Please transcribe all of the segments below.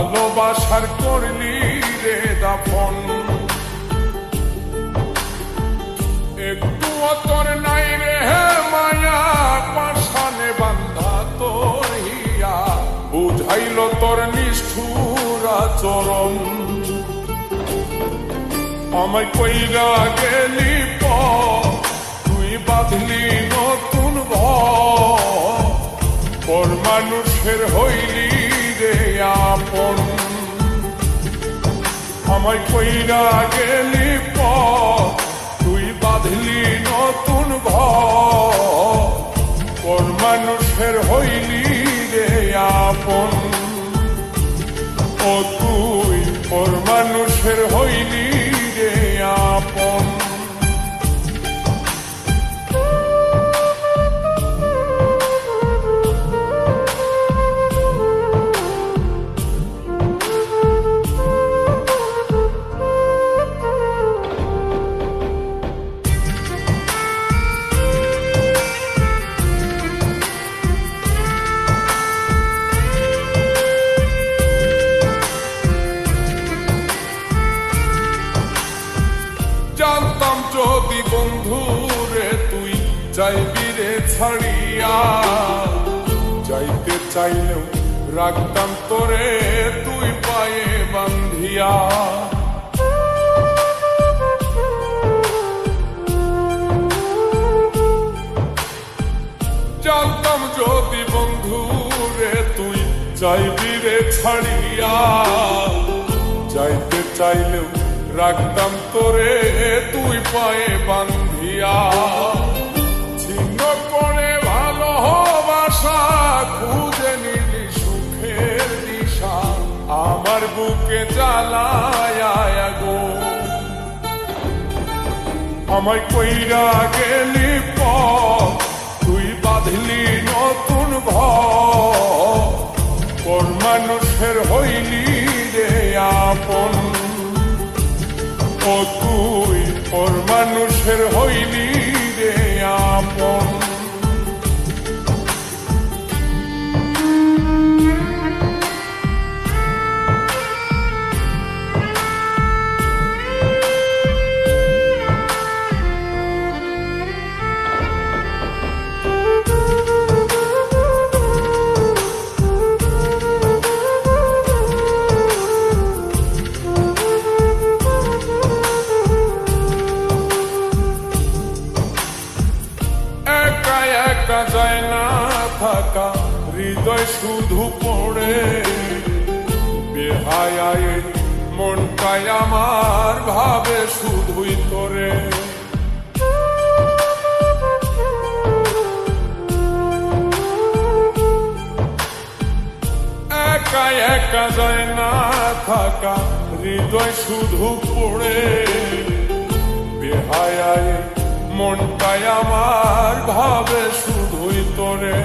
ভালোবাসার করলি রে দাফন। একটু তোর নাই রে মায়া, পাশানে বান্ধা তোর হিয়া, বুঝাইল তোর নিষ্ঠুর আচরণ। আমায় কইরা গেলি তুই বাঁধলি নতুন পর মানুষের হইলি রে আপন। আমায় কইরা গেলি তুই বাঁধলি নতুন পর মানুষের হইলি রে আপন। ও তুই পর মানুষের হইলি রে আপন। জানতাম যদি বন্ধু রে তুই যাইবি রে ছাড়িয়া, যাইতে চাইলেও রাখতাম তোরে তুই পায়ে বান্ধিয়া। জানতাম যদি বন্ধু রে তুই যাইবি রে ছাড়িয়া, যাইতে চাইলেও রাখতাম তোরে তুই পায়ে বান্ধিয়া। ছিন্ন করে ভালোবাসা খুঁজে নিলি সুখের দিশা, আমার বুকে জ্বালায় গো। আমায় কইরা গেলি তুই বাঁধলি নতুন পর মানুষের হইলি রে আপন। ও তুই পর মানুষের হইলি রে আপন। একা যায় না থাকা, হৃদয় শুধু পড়ে বেহায় মনটাই আমার ভাবে শুধুই তোরে। একা একা যায় না থাকা, হৃদয় শুধু পড়ে বেহায় মনটাই আমার ভাবে শুধুই তোরে।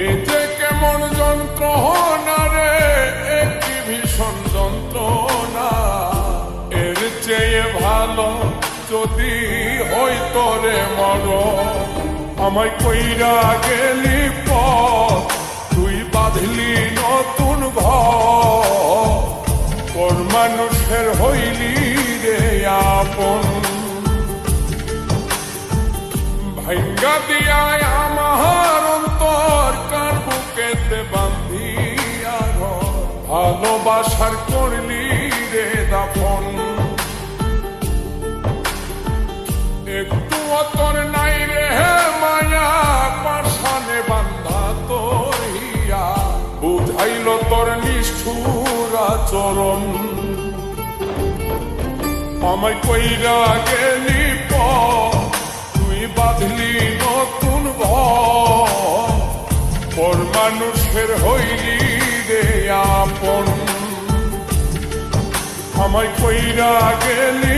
এ যে কেমন যন্ত্রণা রে, একটি ভীষণ যন্ত্রণা। এর চেয়ে ভালো যদি হই তোরে মর। আমায় কইরা গেলি তুই বাঁধলি নতুন পর মানুষের হইলি রে আপন। ভাঙ্গা দিয়ায় আমার অন্তর কার বুকেতে বান্ধিয়া ঘর, ভালোবাসার করলি রে দাফন। একটু তোর নাই রে মায়া, পাশানে বান্ধা তোর হিয়া, বুঝাইল তোর নিষ্ঠুর আচরণ। আমায় কইরা গেলি তুই বাঁধলি নতুন পর মানুষের হইলি রে আপন। আমায় কইরা গেলি